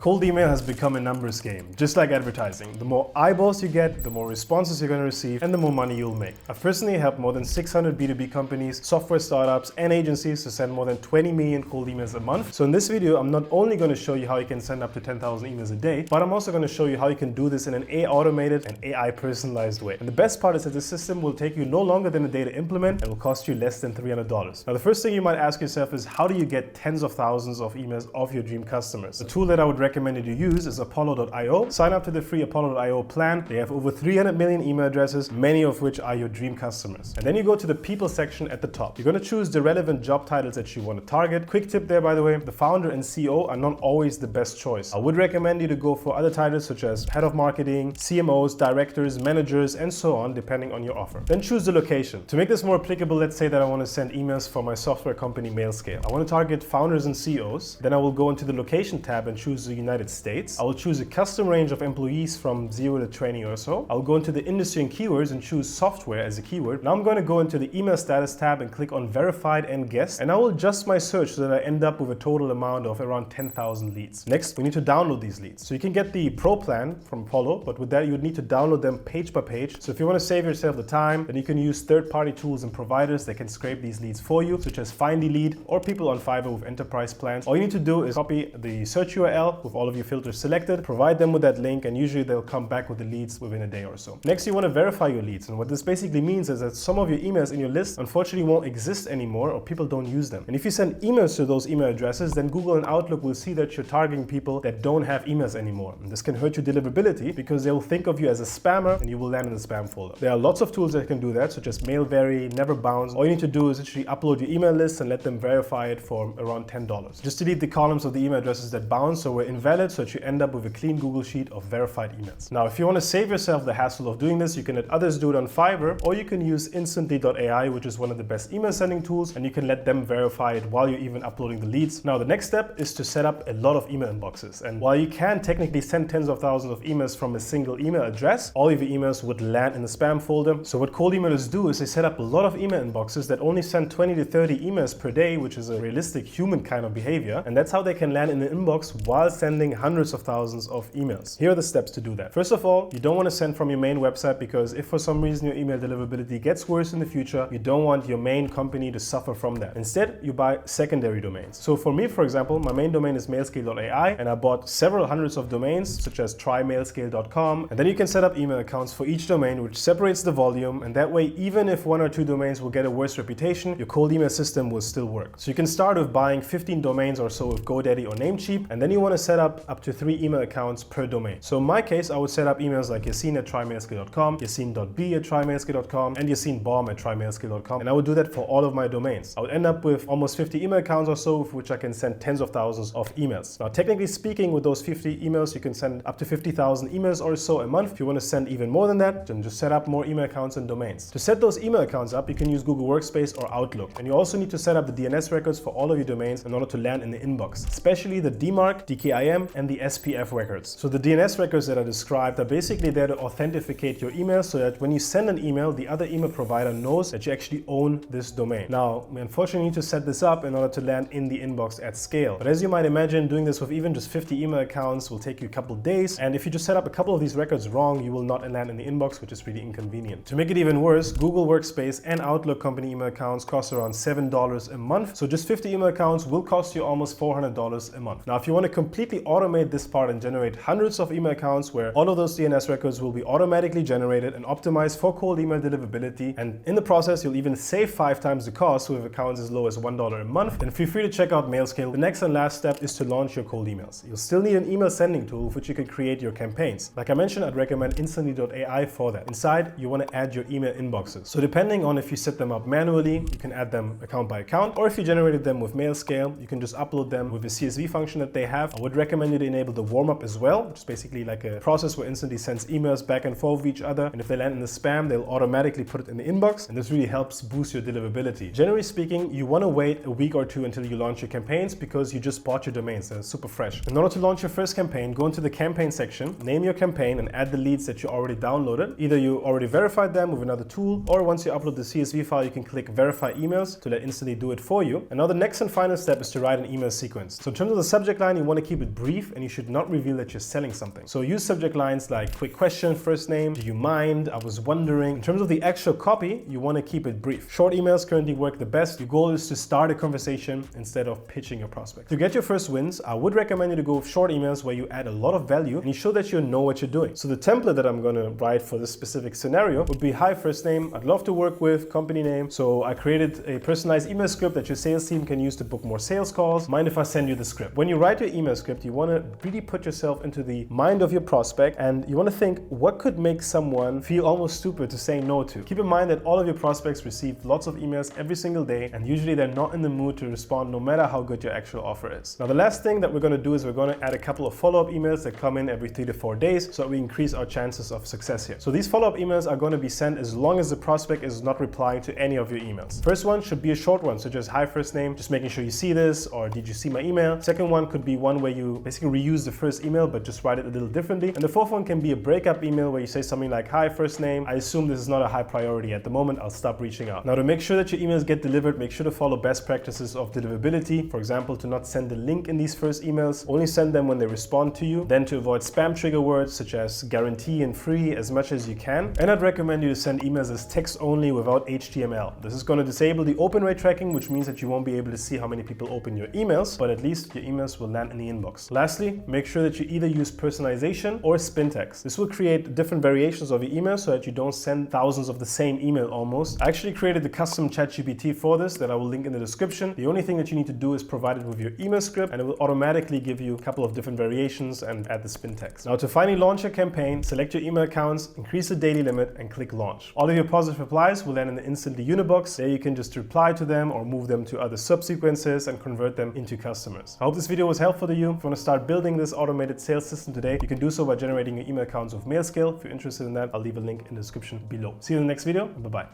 Cold email has become a numbers game, just like advertising. The more eyeballs you get, the more responses you're going to receive, and the more money you'll make. I've personally helped more than 600 B2B companies, software startups, and agencies to send more than 20 million cold emails a month. So in this video, I'm not only going to show you how you can send up to 10,000 emails a day, but I'm also going to show you how you can do this in an AI automated and AI personalized way. And the best part is that this system will take you no longer than a day to implement and will cost you less than $300. Now, the first thing you might ask yourself is, how do you get tens of thousands of emails of your dream customers? The tool that I would recommend you use is Apollo.io. Sign up to the free Apollo.io plan. They have over 300 million email addresses, many of which are your dream customers. And then you go to the people section at the top. You're going to choose the relevant job titles that you want to target. Quick tip there, by the way, the founder and CEO are not always the best choice. I would recommend you to go for other titles such as head of marketing, CMOs, directors, managers, and so on, depending on your offer. Then choose the location. To make this more applicable, let's say that I want to send emails for my software company Mailscale. I want to target founders and CEOs. Then I will go into the location tab and choose the United States. I will choose a custom range of employees from 0 to 20 or so. I'll go into the industry and keywords and choose software as a keyword. Now I'm going to go into the email status tab and click on verified and guest, and I will adjust my search so that I end up with a total amount of around 10,000 leads. Next, we need to download these leads. So you can get the Pro plan from Apollo, but with that you would need to download them page by page. So if you want to save yourself the time, then you can use third-party tools and providers that can scrape these leads for you, such as Findy Lead or people on Fiverr with enterprise plans. All you need to do is copy the search URL with all of your filters selected, provide them with that link, and usually they'll come back with the leads within a day or so. Next, you want to verify your leads, and what this basically means is that some of your emails in your list unfortunately won't exist anymore, or people don't use them. And if you send emails to those email addresses, then Google and Outlook will see that you're targeting people that don't have emails anymore. And this can hurt your deliverability because they will think of you as a spammer and you will land in the spam folder. There are lots of tools that can do that, such as Mailvary, Never Bounce. All you need to do is actually upload your email list and let them verify it for around $10. Just delete the columns of the email addresses that bounce or were invalid, so that you end up with a clean Google Sheet of verified emails. Now, if you want to save yourself the hassle of doing this, you can let others do it on Fiverr, or you can use Instantly.ai, which is one of the best email sending tools, and you can let them verify it while you're even uploading the leads. Now, the next step is to set up a lot of email inboxes. And while you can technically send tens of thousands of emails from a single email address, all of your emails would land in the spam folder. So what cold emailers do is they set up a lot of email inboxes that only send 20 to 30 emails per day, which is a realistic human kind of behavior. And that's how they can land in the inbox while sending hundreds of thousands of emails. Here are the steps to do that. First of all, you don't want to send from your main website, because if for some reason your email deliverability gets worse in the future, you don't want your main company to suffer from that. Instead, you buy secondary domains. So for me, for example, my main domain is mailscale.ai, and I bought several hundreds of domains, such as trymailscale.com. And then you can set up email accounts for each domain, which separates the volume. And that way, even if one or two domains will get a worse reputation, your cold email system will still work. So you can start with buying 15 domains or so with GoDaddy or Namecheap, and then you want to set up to 3 email accounts per domain. So in my case, I would set up emails like Yasin@trymailscale.com, Yasin.b@trymailscale.com, and YasinBomb@trymailscale.com. And I would do that for all of my domains. I would end up with almost 50 email accounts or so, with which I can send tens of thousands of emails. Now, technically speaking, with those 50 emails, you can send up to 50,000 emails or so a month. If you want to send even more than that, then just set up more email accounts and domains. To set those email accounts up, you can use Google Workspace or Outlook. And you also need to set up the DNS records for all of your domains in order to land in the inbox, especially the DMARC, DKIM, and the SPF records. So the DNS records that are described are basically there to authenticate your email, so that when you send an email, the other email provider knows that you actually own this domain. Now, we unfortunately need to set this up in order to land in the inbox at scale. But as you might imagine, doing this with even just 50 email accounts will take you a couple of days. And if you just set up a couple of these records wrong, you will not land in the inbox, which is really inconvenient. To make it even worse, Google Workspace and Outlook company email accounts cost around $7 a month. So just 50 email accounts will cost you almost $400 a month. Now, if you want to completely automate this part and generate hundreds of email accounts where all of those DNS records will be automatically generated and optimized for cold email deliverability, and in the process you'll even save 5 times the cost with accounts as low as $1 a month, then feel free to check out Mailscale. The next and last step is to launch your cold emails. You'll still need an email sending tool with which you can create your campaigns. Like I mentioned, I'd recommend Instantly.ai for that. Inside, you want to add your email inboxes. So depending on if you set them up manually, you can add them account by account, or if you generated them with Mailscale, you can just upload them with the CSV function that they have. I would recommend you to enable the warm-up as well, which is basically like a process where Instantly sends emails back and forth with each other, and if they land in the spam, they'll automatically put it in the inbox, and this really helps boost your deliverability. Generally speaking, you want to wait a week or two until you launch your campaigns, because you just bought your domains, they're super fresh. In order to launch your first campaign, go into the campaign section, name your campaign, and add the leads that you already downloaded. Either you already verified them with another tool, or once you upload the CSV file, you can click verify emails to let Instantly do it for you. And now the next and final step is to write an email sequence. So in terms of the subject line, you want to keep it it brief and you should not reveal that you're selling something. So use subject lines like quick question, first name, do you mind, I was wondering. In terms of the actual copy, you want to keep it brief. Short emails currently work the best. Your goal is to start a conversation instead of pitching your prospect. To get your first wins, I would recommend you to go with short emails where you add a lot of value and you show that you know what you're doing. So the template that I'm going to write for this specific scenario would be, hi, first name, I'd love to work with, company name. So I created a personalized email script that your sales team can use to book more sales calls. Mind if I send you the script? When you write your email script, you want to really put yourself into the mind of your prospect and you want to think, what could make someone feel almost stupid to say no to? Keep in mind that all of your prospects receive lots of emails every single day, and usually they're not in the mood to respond no matter how good your actual offer is. Now, the last thing that we're going to do is we're going to add a couple of follow-up emails that come in every 3 to 4 days so that we increase our chances of success here. So these follow-up emails are going to be sent as long as the prospect is not replying to any of your emails. First one should be a short one, so just hi, first name, just making sure you see this, or did you see my email? Second one could be one where you basically reuse the first email but just write it a little differently. And the fourth one can be a breakup email where you say something like, hi, first name, I assume this is not a high priority at the moment, I'll stop reaching out. Now, to make sure that your emails get delivered, make sure to follow best practices of deliverability. For example, to not send a link in these first emails, only send them when they respond to you. Then to avoid spam trigger words such as guarantee and free as much as you can. And I'd recommend you to send emails as text only without HTML. This is going to disable the open rate tracking, which means that you won't be able to see how many people open your emails, but at least your emails will land in the inbox. Lastly, make sure that you either use personalization or spin text. This will create different variations of your email so that you don't send thousands of the same email almost. I actually created the custom ChatGPT for this that I will link in the description. The only thing that you need to do is provide it with your email script and it will automatically give you a couple of different variations and add the spin text. Now, to finally launch your campaign, select your email accounts, increase the daily limit and click launch. All of your positive replies will land in the Instantly Unibox. There you can just reply to them or move them to other subsequences and convert them into customers. I hope this video was helpful to you. If you want to start building this automated sales system today, you can do so by generating your email accounts with MailScale. If you're interested in that, I'll leave a link in the description below. See you in the next video. Bye-bye.